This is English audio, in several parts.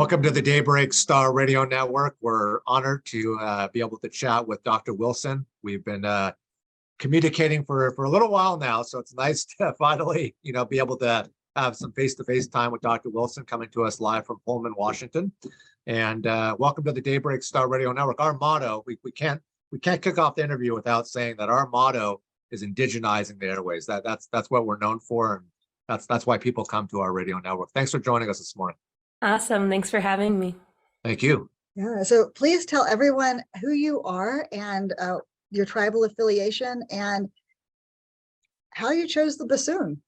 Welcome to the Daybreak Star Radio Network. We're honored to be able to chat with Dr. Wilson. We've been communicating for a little while now, so it's nice to finally, be able to have some face-to-face time with Dr. Wilson, coming to us live from Pullman, Washington. And welcome to the Daybreak Star Radio Network. Our motto, we can't kick off the interview without saying that our motto is indigenizing the airways. That's what we're known for, and that's why people come to our radio network. Thanks for joining us this morning. Awesome. Thanks for having me. Thank you. Yeah, so please tell everyone who you are and your tribal affiliation and how you chose the bassoon.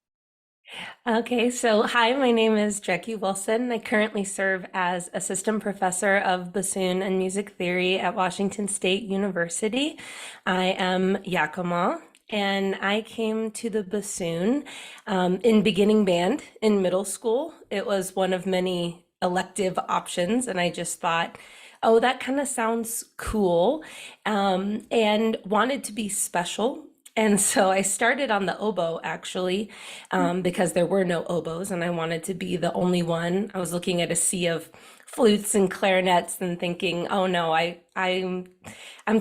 Okay, so hi, my name is Jacqueline Wilson. I currently serve as assistant professor of bassoon and music theory at Washington State University. I am Yakima, and I came to the bassoon in beginning band in middle school. It was one of many elective options, and I just thought, oh, that kind of sounds cool, and wanted to be special. And so I started on the oboe, actually, because there were no oboes and I wanted to be the only one. I was looking at a sea of flutes and clarinets and thinking, oh no, I'm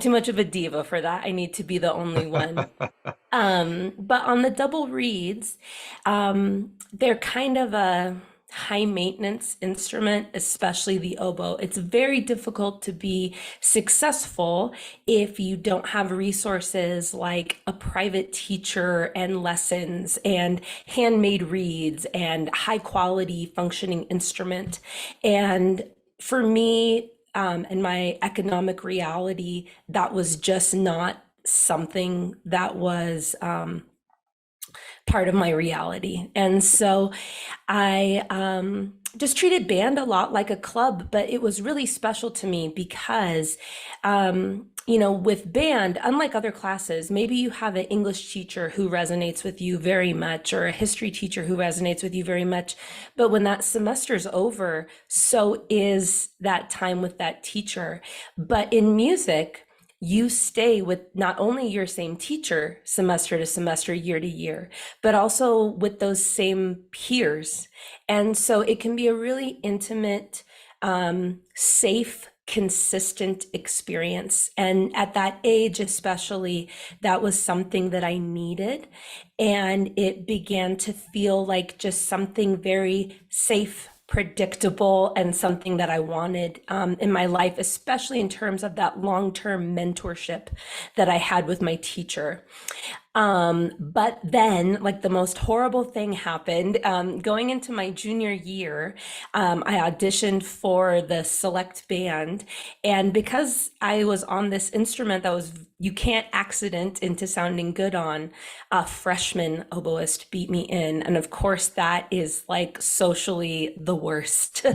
too much of a diva for that. I need to be the only one. But on the double reeds, they're kind of a high maintenance instrument, especially the oboe. It's very difficult to be successful if you don't have resources like a private teacher and lessons and handmade reeds and high quality functioning instrument. And for me, and my economic reality, that was just not something that was part of my reality. And so I just treated band a lot like a club, but it was really special to me because, with band, unlike other classes, maybe you have an English teacher who resonates with you very much, or a history teacher who resonates with you very much. But when that semester's over, so is that time with that teacher. But in music, you stay with not only your same teacher semester to semester, year to year, but also with those same peers. And so it can be a really intimate, safe, consistent experience. And at that age, especially, that was something that I needed. And it began to feel like just something very safe, predictable, and something that I wanted in my life, especially in terms of that long-term mentorship that I had with my teacher. But then, like, the most horrible thing happened. Going into my junior year, I auditioned for the select band. And because I was on this instrument that you can't accident into sounding good on, a freshman oboist beat me in. And of course, that is like socially the worst.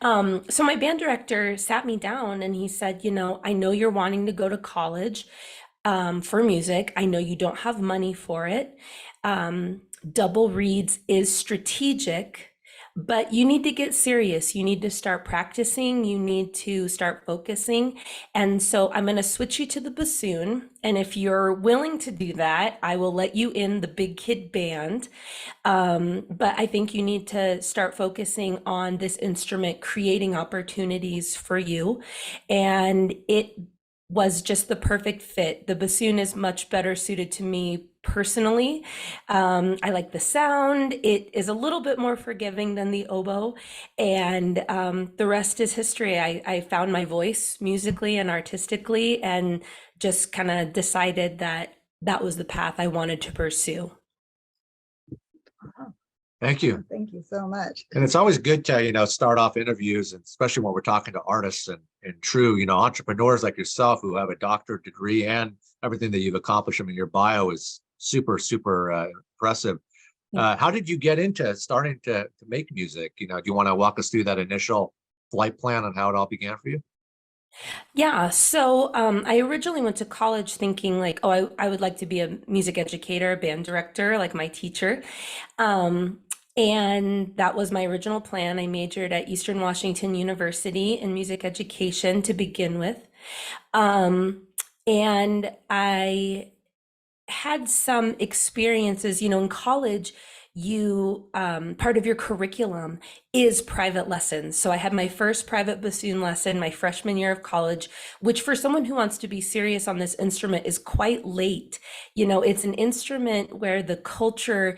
So my band director sat me down and he said, I know you're wanting to go to college for music. I know you don't have money for it. Double reeds is strategic, but you need to get serious. You need to start practicing. You need to start focusing. And so I'm going to switch you to the bassoon. And if you're willing to do that, I will let you in the big kid band. But I think you need to start focusing on this instrument, creating opportunities for you. And it was just the perfect fit. The bassoon is much better suited to me personally. I like the sound. It is a little bit more forgiving than the oboe, and the rest is history. I found my voice musically and artistically, and just kind of decided that that was the path I wanted to pursue. Thank you. Thank you so much. And it's always good to, start off interviews, and especially when we're talking to artists and true, entrepreneurs like yourself who have a doctorate degree, and everything that you've accomplished. I mean, your bio is super, super impressive. How did you get into starting to make music? Do you want to walk us through that initial flight plan on how it all began for you? Yeah, so I originally went to college thinking like, oh, I would like to be a music educator, band director, like my teacher. And that was my original plan. I majored at Eastern Washington University in music education to begin with. And I had some experiences, in college, you part of your curriculum is private lessons. So I had my first private bassoon lesson my freshman year of college, which for someone who wants to be serious on this instrument is quite late. You know, it's an instrument where the culture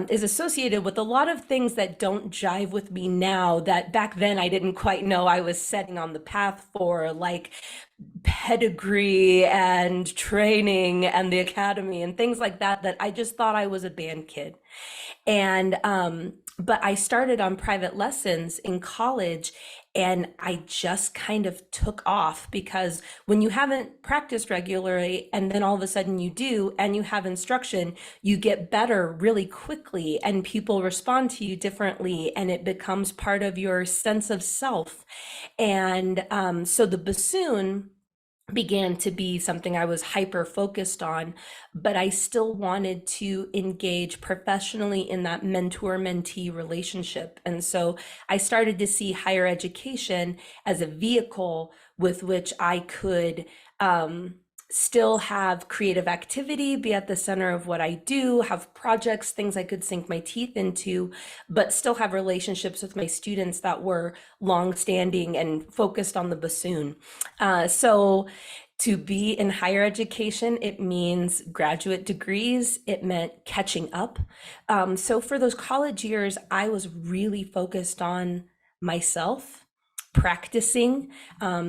is associated with a lot of things that don't jive with me now, that back then I didn't quite know I was setting on the path for, like pedigree and training and the academy and things like that, that I just thought I was a band kid. And but I started on private lessons in college, and I just kind of took off, because when you haven't practiced regularly and then all of a sudden you do and you have instruction, you get better really quickly and people respond to you differently, and it becomes part of your sense of self. And so the bassoon began to be something I was hyper focused on, but I still wanted to engage professionally in that mentor-mentee relationship. And so I started to see higher education as a vehicle with which I could still have creative activity, be at the center of what I do, have projects, things I could sink my teeth into, but still have relationships with my students that were longstanding and focused on the bassoon. So to be in higher education, it means graduate degrees. It meant catching up. So for those college years, I was really focused on myself, practicing,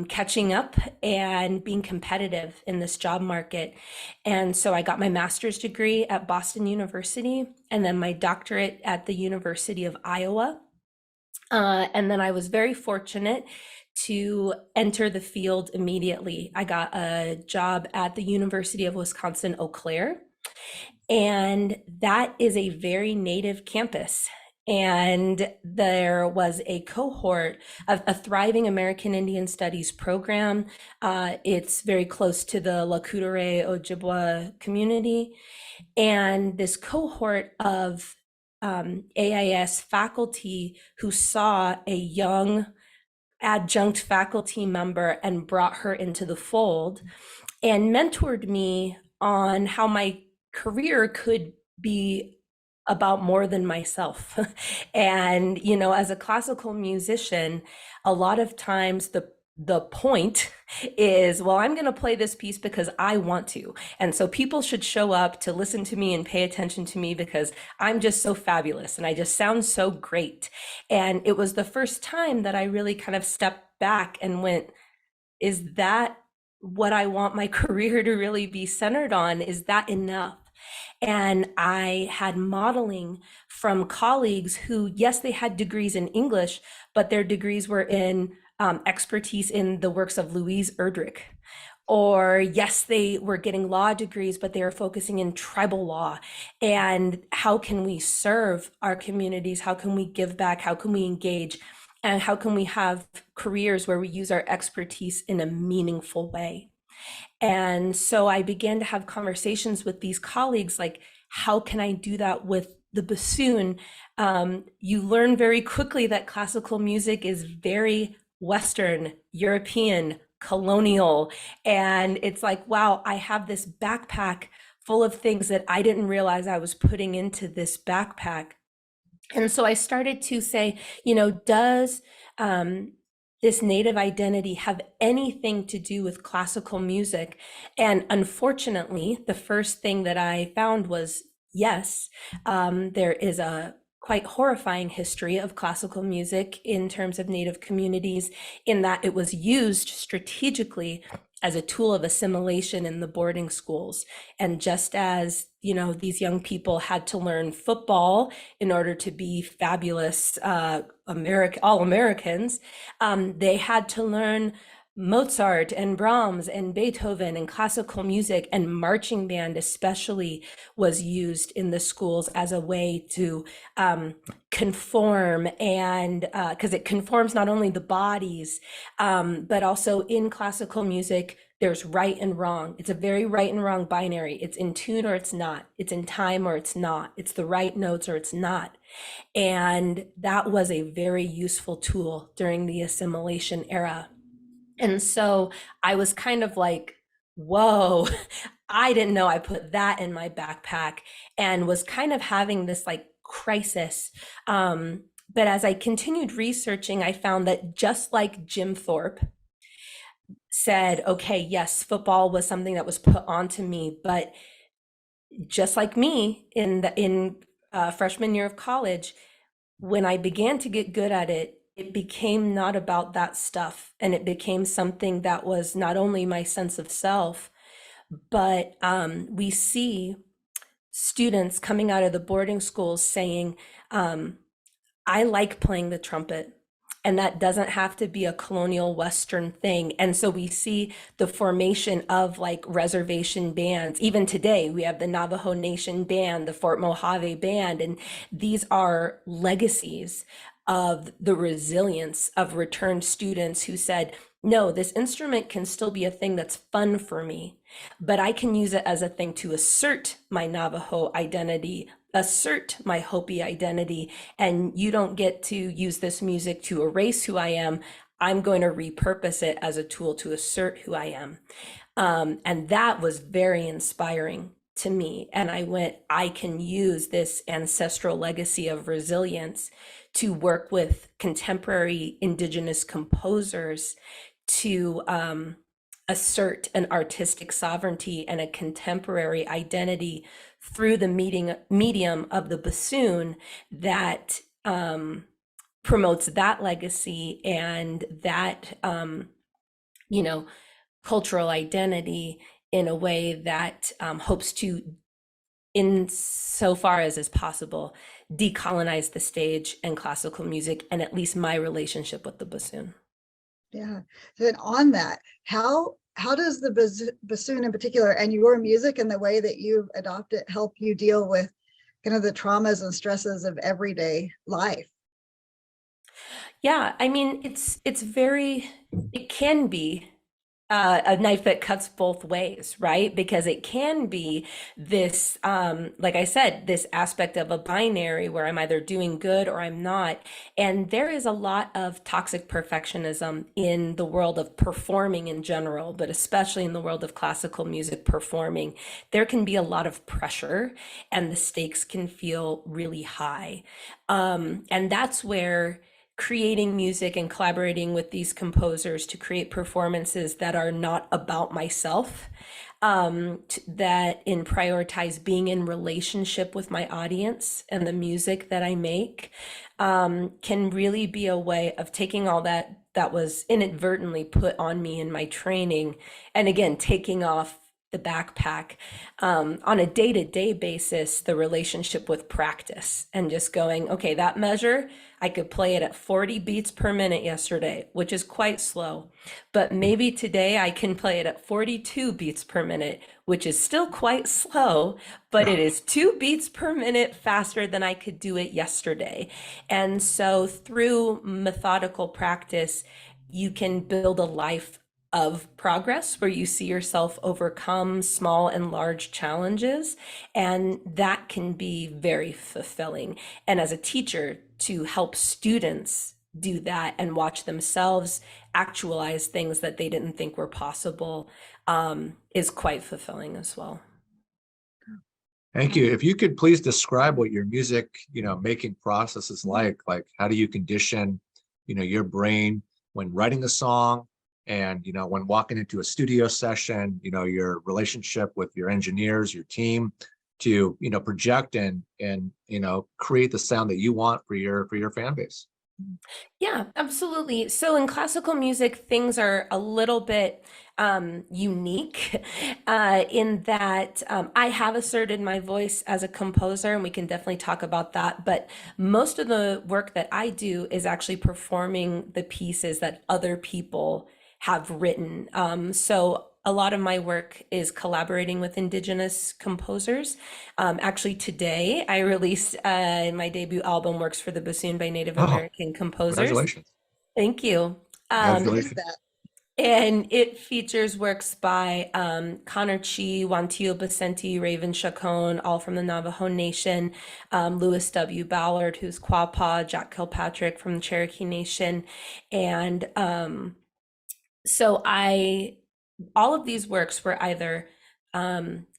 catching up, and being competitive in this job market. And so I got my master's degree at Boston University, and then my doctorate at the University of Iowa. And then I was very fortunate to enter the field immediately. I got a job at the University of Wisconsin-Eau Claire, and that is a very native campus. And there was a cohort of a thriving American Indian Studies program. It's very close to the Lakudere Ojibwa community. And this cohort of AIS faculty who saw a young adjunct faculty member and brought her into the fold and mentored me on how my career could be about more than myself. And, you know, as a classical musician, a lot of times the point is, well, I'm going to play this piece because I want to. And so people should show up to listen to me and pay attention to me because I'm just so fabulous and I just sound so great. And it was the first time that I really kind of stepped back and went, is that what I want my career to really be centered on? Is that enough? And I had modeling from colleagues who, yes, they had degrees in English, but their degrees were in expertise in the works of Louise Erdrich. Or yes, they were getting law degrees, but they were focusing in tribal law. And how can we serve our communities? How can we give back? How can we engage? And how can we have careers where we use our expertise in a meaningful way? And so I began to have conversations with these colleagues, like, how can I do that with the bassoon? You learn very quickly that classical music is very Western, European, colonial. And it's like, wow, I have this backpack full of things that I didn't realize I was putting into this backpack. And so I started to say, you know, does this native identity have anything to do with classical music? And unfortunately, the first thing that I found was yes, there is a quite horrifying history of classical music in terms of Native communities, in that it was used strategically as a tool of assimilation in the boarding schools. And just as, you know, these young people had to learn football in order to be fabulous all Americans, they had to learn Mozart and Brahms and Beethoven and classical music, and marching band especially was used in the schools as a way to conform, and because it conforms not only the bodies, but also in classical music, there's right and wrong. It's a very right and wrong binary. It's in tune or it's not. It's in time or it's not. It's the right notes or it's not. And that was a very useful tool during the assimilation era. And so I was kind of like, whoa, I didn't know I put that in my backpack, and was kind of having this like crisis. But as I continued researching, I found that just like Jim Thorpe said, okay, yes, football was something that was put onto me, but just like me in freshman year of college, when I began to get good at it, it became not about that stuff, and it became something that was not only my sense of self, but we see students coming out of the boarding schools saying, I like playing the trumpet. And that doesn't have to be a colonial Western thing. And so we see the formation of like reservation bands. Even today, we have the Navajo Nation Band, the Fort Mojave Band, and these are legacies of the resilience of returned students who said, no, this instrument can still be a thing that's fun for me, but I can use it as a thing to assert my Navajo identity, assert my Hopi identity, and you don't get to use this music to erase who I am. I'm going to repurpose it as a tool to assert who I am. And that was very inspiring to me. And I went, I can use this ancestral legacy of resilience to work with contemporary Indigenous composers to assert an artistic sovereignty and a contemporary identity through the medium of the bassoon that promotes that legacy and that cultural identity in a way that hopes to, in so far as is possible, decolonize the stage and classical music, and at least my relationship with the bassoon. Yeah. Then on that, how does the bassoon in particular and your music and the way that you've adopted help you deal with kind of the traumas and stresses of everyday life? Yeah, I mean, it can be a knife that cuts both ways, right? Because it can be this, like I said, this aspect of a binary where I'm either doing good or I'm not. And there is a lot of toxic perfectionism in the world of performing in general, but especially in the world of classical music performing. There can be a lot of pressure and the stakes can feel really high. And that's where creating music and collaborating with these composers to create performances that are not about myself, that prioritize being in relationship with my audience and the music that I make, can really be a way of taking all that was inadvertently put on me in my training, and again, taking off the backpack on a day-to-day basis, the relationship with practice, and just going, okay, that measure, I could play it at 40 beats per minute yesterday, which is quite slow, but maybe today I can play it at 42 beats per minute, which is still quite slow, but it is 2 beats per minute faster than I could do it yesterday. And so through methodical practice, you can build a life of progress where you see yourself overcome small and large challenges, and that can be very fulfilling. And as a teacher, to help students do that and watch themselves actualize things that they didn't think were possible is quite fulfilling as well. Thank you. If you could please describe what your music, making process is like how do you condition, your brain when writing a song, and when walking into a studio session, your relationship with your engineers, your team, to project and create the sound that you want for your fan base. Yeah, absolutely. So in classical music, things are a little bit unique in that I have asserted my voice as a composer, and we can definitely talk about that. But most of the work that I do is actually performing the pieces that other people have written. So a lot of my work is collaborating with Indigenous composers. Actually, today I released my debut album, Works for the Bassoon by Native Oh, American Composers. congratulations. Thank you. What is Congratulations. that? And it features works by Connor Chi, Wantio Basenti, Raven Chacon, all from the Navajo Nation, Lewis W. Ballard, who's Quapaw, Jack Kilpatrick from the Cherokee Nation. And so all of these works were either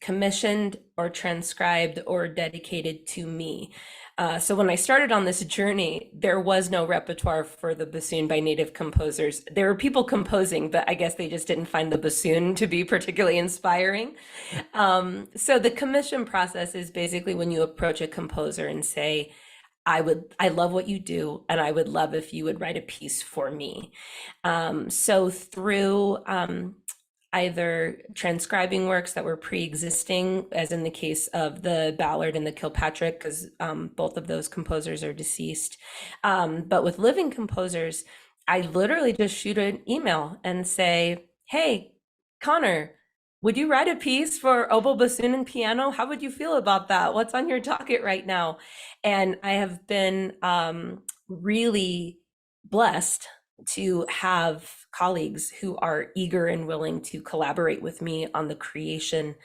commissioned or transcribed or dedicated to me. So when I started on this journey, there was no repertoire for the bassoon by native composers. There were people composing, but I guess they just didn't find the bassoon to be particularly inspiring. So the commission process is basically when you approach a composer and say, I love what you do, and I would love if you would write a piece for me. So through either transcribing works that were pre-existing, as in the case of the Ballard and the Kilpatrick, because both of those composers are deceased. But with living composers, I literally just shoot an email and say, hey, Connor, would you write a piece for oboe, bassoon, and piano? How would you feel about that? What's on your docket right now? And I have been really blessed to have colleagues who are eager and willing to collaborate with me on the creation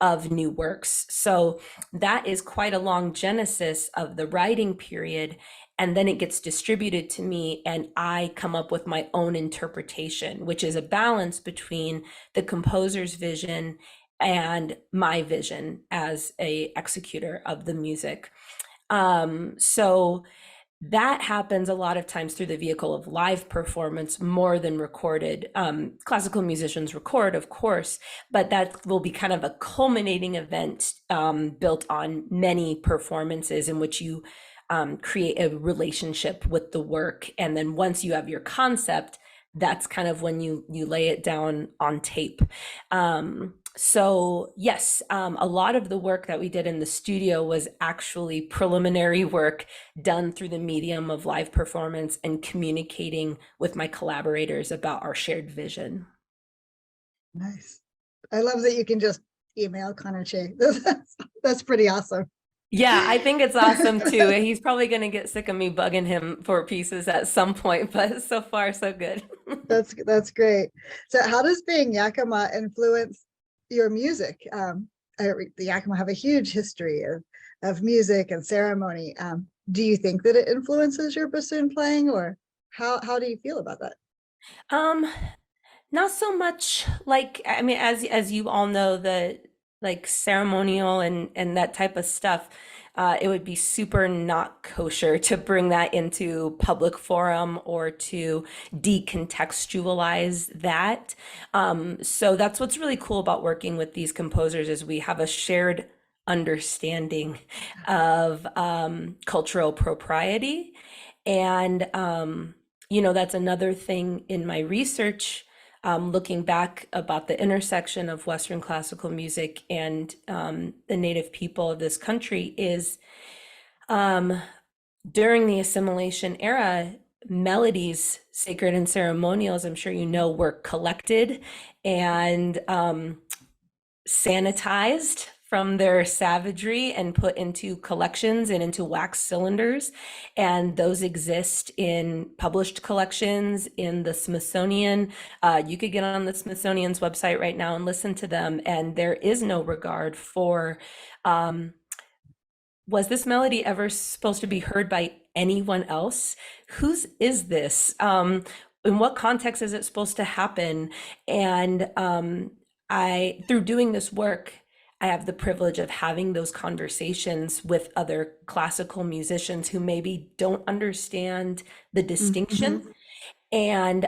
of new works. So that is quite a long genesis of the writing period. And then it gets distributed to me, and I come up with my own interpretation, which is a balance between the composer's vision and my vision as a executor of the music. So that happens a lot of times through the vehicle of live performance more than recorded. Classical musicians record, of course, but that will be kind of a culminating event built on many performances in which you create a relationship with the work. And then once you have your concept, that's kind of when you lay it down on tape. So yes, a lot of the work that we did in the studio was actually preliminary work done through the medium of live performance and communicating with my collaborators about our shared vision. Nice. I love that you can just email Connor Che. That's pretty awesome. Yeah, I think it's awesome too. He's probably going to get sick of me bugging him for pieces at some point, but so far so good. That's great. So how does being Yakima influence your music? The Yakima have a huge history of music and ceremony. Do you think that it influences your bassoon playing, or how do you feel about that? Not so much. Like, I mean, as you all know, the like ceremonial and that type of stuff, it would be super not kosher to bring that into public forum or to decontextualize that. So that's what's really cool about working with these composers is we have a shared understanding of cultural propriety. And, that's another thing in my research, looking back about the intersection of Western classical music and the native people of this country is during the assimilation era, melodies, sacred and ceremonial, as I'm sure you know, were collected and sanitized from their savagery and put into collections and into wax cylinders. And those exist in published collections in the Smithsonian. You could get on the Smithsonian's website right now and listen to them. And there is no regard for, was this melody ever supposed to be heard by anyone else? Whose is this? In what context is it supposed to happen? And through doing this work, I have the privilege of having those conversations with other classical musicians who maybe don't understand the distinction. And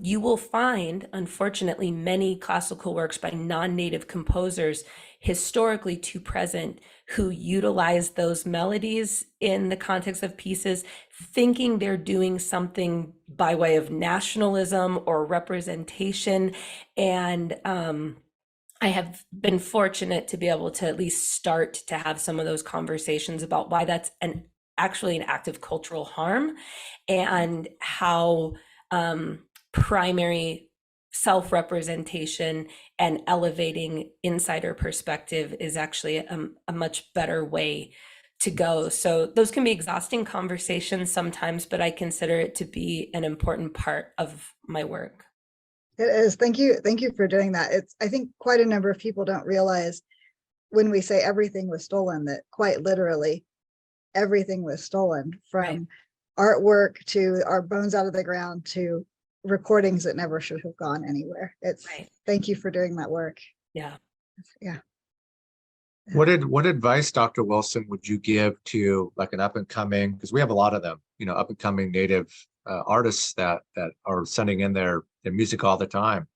you will find, unfortunately, many classical works by non-native composers, historically to present, who utilize those melodies in the context of pieces, thinking they're doing something by way of nationalism or representation. And I have been fortunate to be able to at least start to have some of those conversations about why that's actually an act of cultural harm, and how primary self-representation and elevating insider perspective is actually a much better way to go. So those can be exhausting conversations sometimes, but I consider it to be an important part of my work. It is. Thank you for doing that. I think quite a number of people don't realize when we say everything was stolen, that quite literally everything was stolen, from artwork to our bones out of the ground to recordings that never should have gone anywhere. Thank you for doing that work. Yeah. What advice, Dr. Wilson, would you give to like an up and coming, because we have a lot of them, up and coming native artists that are sending in their music all the time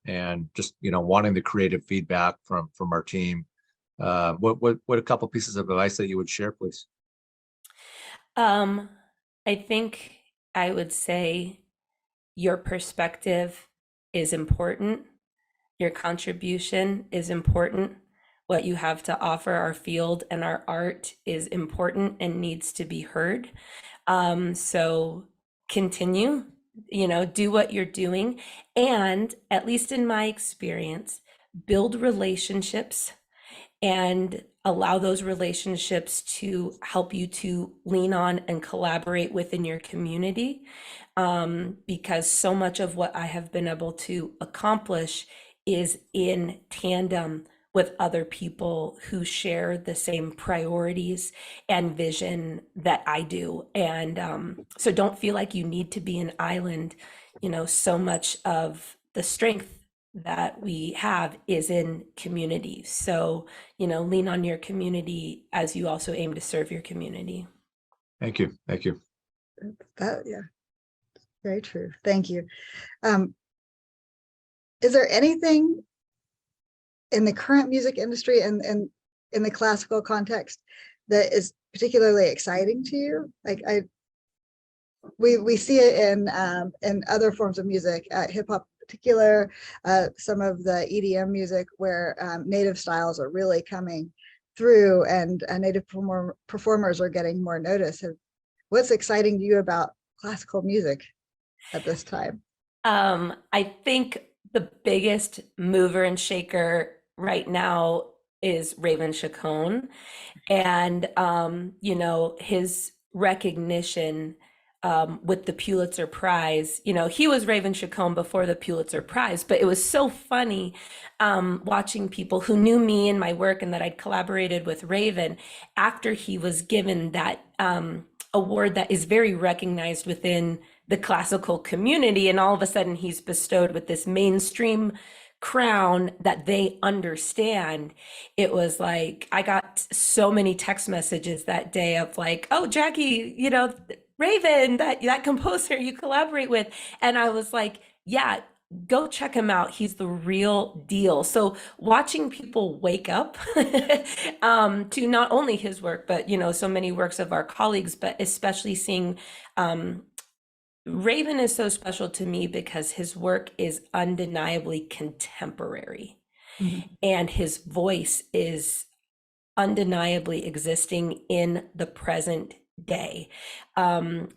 and just, wanting the creative feedback from our team. What a couple pieces of advice that you would share, please? I think I would say your perspective is important. Your contribution is important. What you have to offer our field and our art is important and needs to be heard. So continue, do what you're doing. And at least in my experience, build relationships and allow those relationships to help you to lean on and collaborate within your community. Because so much of what I have been able to accomplish is in tandem with other people who share the same priorities and vision that I do. And so don't feel like you need to be an island. So much of the strength that we have is in community. So, lean on your community as you also aim to serve your community. Thank you. Thank you. Yeah, very true. Thank you. Is there anything in the current music industry and in the classical context that is particularly exciting to you? Like we see it in other forms of music, hip hop in particular, some of the EDM music where native styles are really coming through and native performers are getting more notice. What's exciting to you about classical music at this time? I think the biggest mover and shaker right now is Raven Chacon, and his recognition with the Pulitzer Prize. He was Raven Chacon before the Pulitzer Prize, but it was so funny watching people who knew me and my work and that I'd collaborated with Raven after he was given that award that is very recognized within the classical community, and all of a sudden he's bestowed with this mainstream crown that they understand. It was like I got so many text messages that day of like, oh, Jackie, Raven, that composer you collaborate with. And I was like, yeah, go check him out. He's the real deal. So watching people wake up to not only his work, but so many works of our colleagues, but especially seeing Raven is so special to me because his work is undeniably contemporary, and his voice is undeniably existing in the present day,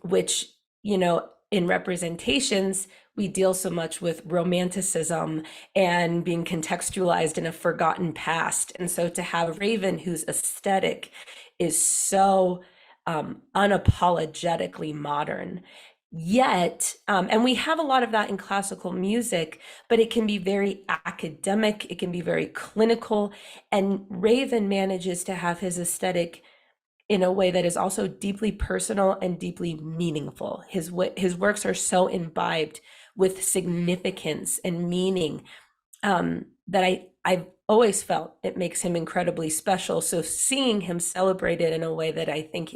which, in representations, we deal so much with romanticism and being contextualized in a forgotten past. And so to have Raven, whose aesthetic is so unapologetically modern, yet, and we have a lot of that in classical music, but it can be very academic, it can be very clinical, and Raven manages to have his aesthetic in a way that is also deeply personal and deeply meaningful. His works are so imbibed with significance and meaning that I've always felt it makes him incredibly special. So seeing him celebrated in a way that I think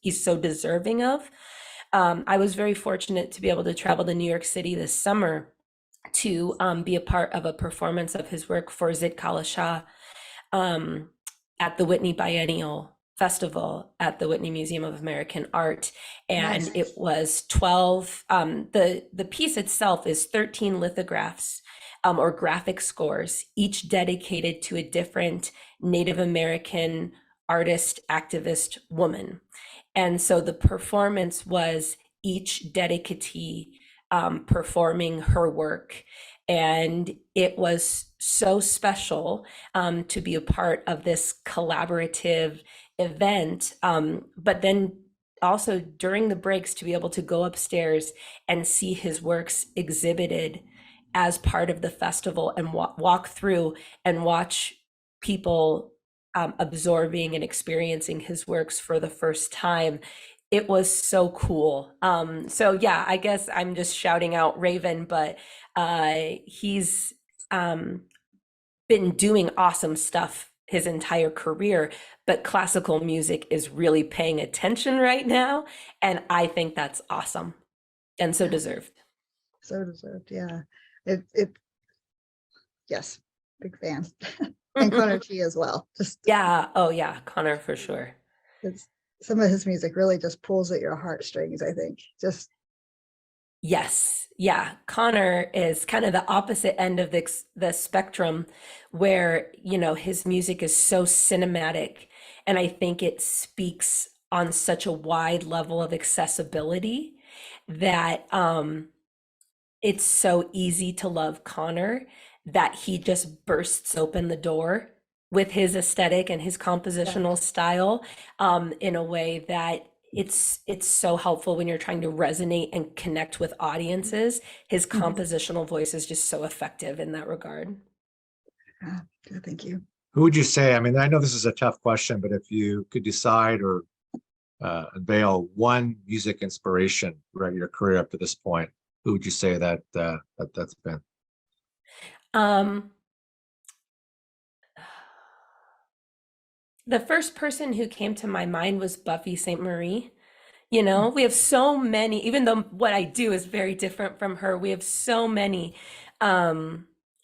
he's so deserving of. I was very fortunate to be able to travel to New York City this summer to be a part of a performance of his work for Zit Kala Shah at the Whitney Biennial Festival at the Whitney Museum of American Art. And Nice. it was 12, the piece itself is 13 lithographs or graphic scores, each dedicated to a different Native American artist, activist woman. And so the performance was each dedicatee performing her work. And it was so special to be a part of this collaborative event. But then also during the breaks to be able to go upstairs and see his works exhibited as part of the festival and walk through and watch people absorbing and experiencing his works for the first time. It was so cool. So yeah, I guess I'm just shouting out Raven, but he's been doing awesome stuff his entire career, but classical music is really paying attention right now. And I think that's awesome and so deserved. So deserved. Yeah. It yes, big fan. And Connor T as well. Just Yeah. Oh yeah. Connor for sure. it's some of his music really just pulls at your heartstrings, I think. Just Yes. Yeah. Connor is kind of the opposite end of the spectrum where, his music is so cinematic. And I think it speaks on such a wide level of accessibility that it's so easy to love Connor that he just bursts open the door with his aesthetic and his compositional style in a way that it's so helpful when you're trying to resonate and connect with audiences. His compositional voice is just so effective in that regard. thank you. Who would you say? I mean, I know this is a tough question, but if you could decide or unveil one music inspiration throughout your career up to this point, who would you say that's been? The first person who came to my mind was Buffy St. Marie. We have so many, even though what I do is very different from her, we have so many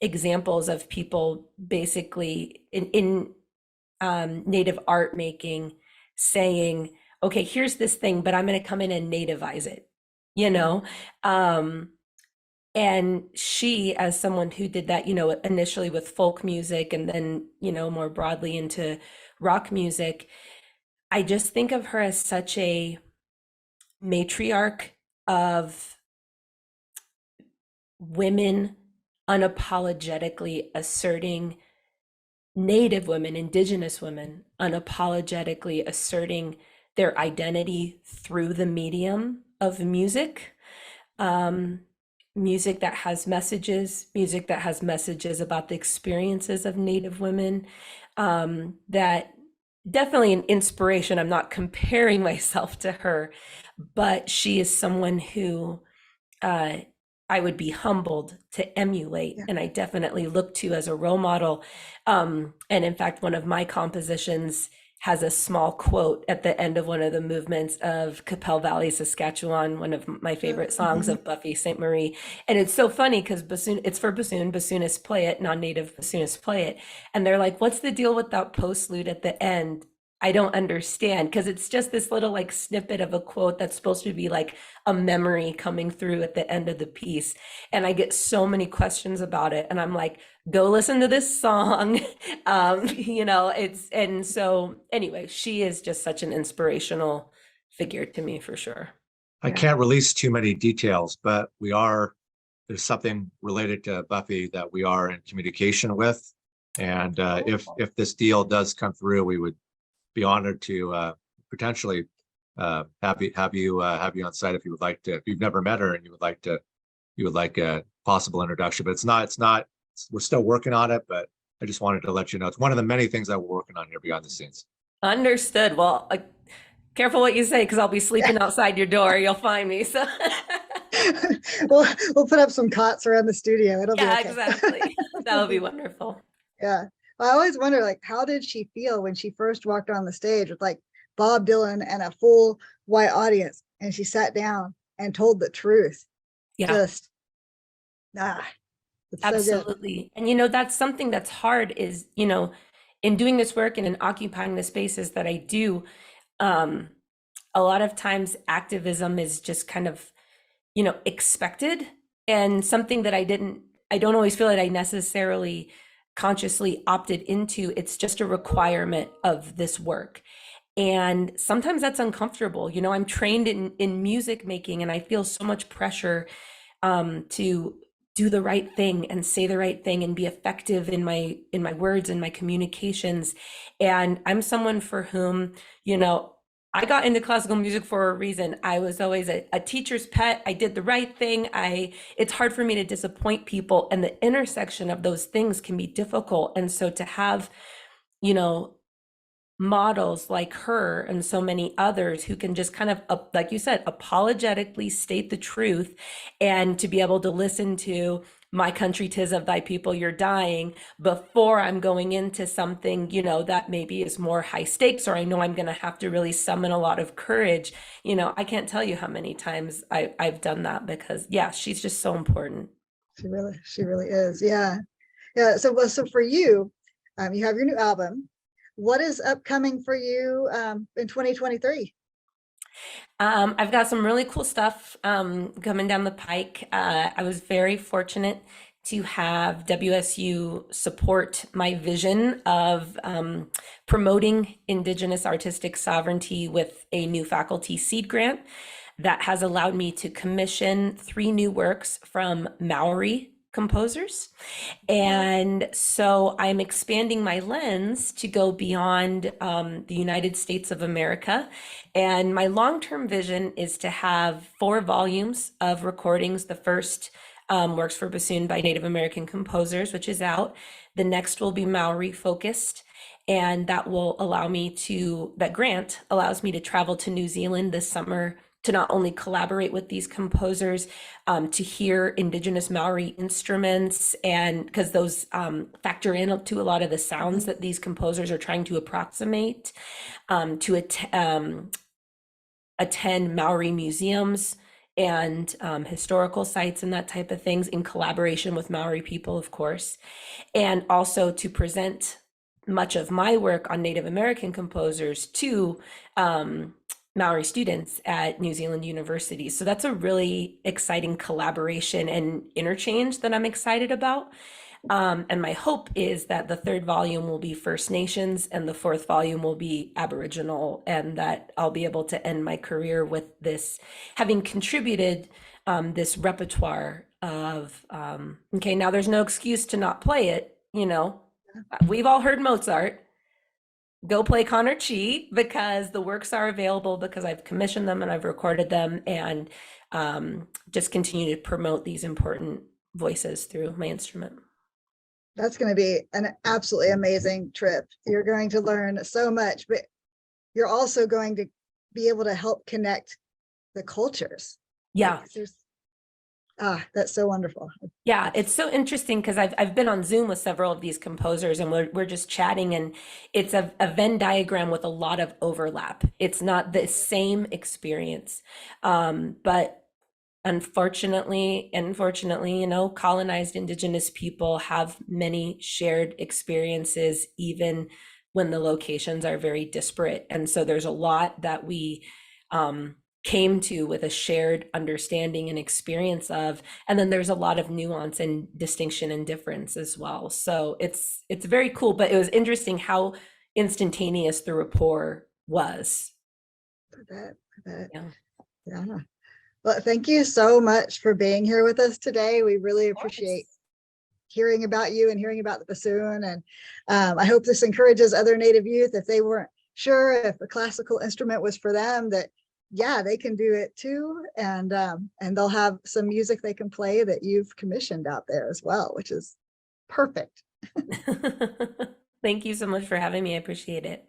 examples of people basically in native art making saying, okay, here's this thing, but I'm going to come in and nativize it, and she, as someone who did that, initially with folk music and then, more broadly into rock music, I just think of her as such a matriarch of women unapologetically asserting, Native women, Indigenous women unapologetically asserting their identity through the medium of music. Music that has messages, about the experiences of Native women, that definitely an inspiration. I'm not comparing myself to her, but she is someone who I would be humbled to emulate, and I definitely look to as a role model. And in fact, one of my compositions has a small quote at the end of one of the movements of Capel Valley, Saskatchewan, one of my favorite songs of Buffy St. Marie. And it's so funny because it's for bassoon, bassoonists play it, non-native bassoonists play it. And they're like, what's the deal with that postlude at the end? I don't understand, because it's just this little like snippet of a quote that's supposed to be like a memory coming through at the end of the piece. And I get so many questions about it. And I'm like, go listen to this song. And so anyway, she is just such an inspirational figure to me for sure. I can't release too many details, but there's something related to Buffy that we are in communication with. And if this deal does come through, we would be honored to potentially have you on site if you would like to. If you've never met her and you would like a possible introduction, but it's not. We're still working on it, but I just wanted to let you know it's one of the many things that we're working on here behind the scenes. Understood. Well, careful what you say, because I'll be sleeping outside your door. You'll find me. So we'll put up some cots around the studio. It'll be okay. Exactly. That'll be wonderful. Yeah. I always wonder, like, how did she feel when she first walked on the stage with like Bob Dylan and a full white audience, and she sat down and told the truth? Yeah. Absolutely. So and that's something that's hard is, in doing this work and in occupying the spaces that I do, a lot of times activism is just kind of, expected, and something that I don't always feel that I necessarily consciously opted into. It's just a requirement of this work. And sometimes that's uncomfortable. I'm trained in music making, and I feel so much pressure to do the right thing and say the right thing and be effective in my words and my communications. And I'm someone for whom, I got into classical music for a reason. I was always a teacher's pet. I did the right thing. It's hard for me to disappoint people, and the intersection of those things can be difficult. And so to have, models like her and so many others who can just kind of, like you said, apologetically state the truth, and to be able to listen to My country, 'tis of thy people you're dying, before I'm going into something, you know, that maybe is more high stakes, or I know I'm going to have to really summon a lot of courage. You know, I can't tell you how many times I've done that, because yeah, she's just so important. She really is. Yeah. Yeah. So, well, so for you, you have your new album. What is upcoming for you in 2023? I've got some really cool stuff coming down the pike. I was very fortunate to have WSU support my vision of promoting Indigenous artistic sovereignty with a new faculty seed grant that has allowed me to commission 3 new works from Maori composers. And so I'm expanding my lens to go beyond the United States of America. And my long-term vision is to have 4 volumes of recordings. The first works for bassoon by Native American composers, which is out. The next will be Maori focused. And that will allow me to, that grant allows me to travel to New Zealand this summer to not only collaborate with these composers, to hear Indigenous Maori instruments, and because those factor into a lot of the sounds that these composers are trying to approximate, to attend Maori museums and historical sites and that type of things in collaboration with Maori people, of course, and also to present much of my work on Native American composers to Maori students at New Zealand University. So that's a really exciting collaboration and interchange that I'm excited about. And my hope is that the 3rd volume will be First Nations and the 4th volume will be Aboriginal, and that I'll be able to end my career with this, having contributed this repertoire of, okay, now there's no excuse to not play it, you know. We've all heard Mozart. Go play Connor Chi, because the works are available, because I've commissioned them and I've recorded them, and just continue to promote these important voices through my instrument. That's going to be an absolutely amazing trip. You're going to learn so much, but you're also going to be able to help connect the cultures. Yeah. That's so wonderful. Yeah, it's so interesting because I've been on Zoom with several of these composers, and we're just chatting, and it's a Venn diagram with a lot of overlap. It's not the same experience, but unfortunately, you know, colonized Indigenous people have many shared experiences, even when the locations are very disparate. And so there's a lot that we came to with a shared understanding and experience of, and then there's a lot of nuance and distinction and difference as well. So it's very cool, but it was interesting how instantaneous the rapport was. I bet. Yeah. Well, thank you so much for being here with us today. We really appreciate hearing about you and hearing about the bassoon. And I hope this encourages other Native youth, if they weren't sure if a classical instrument was for them, that yeah, they can do it too. And they'll have some music they can play that you've commissioned out there as well, which is perfect. Thank you so much for having me. I appreciate it.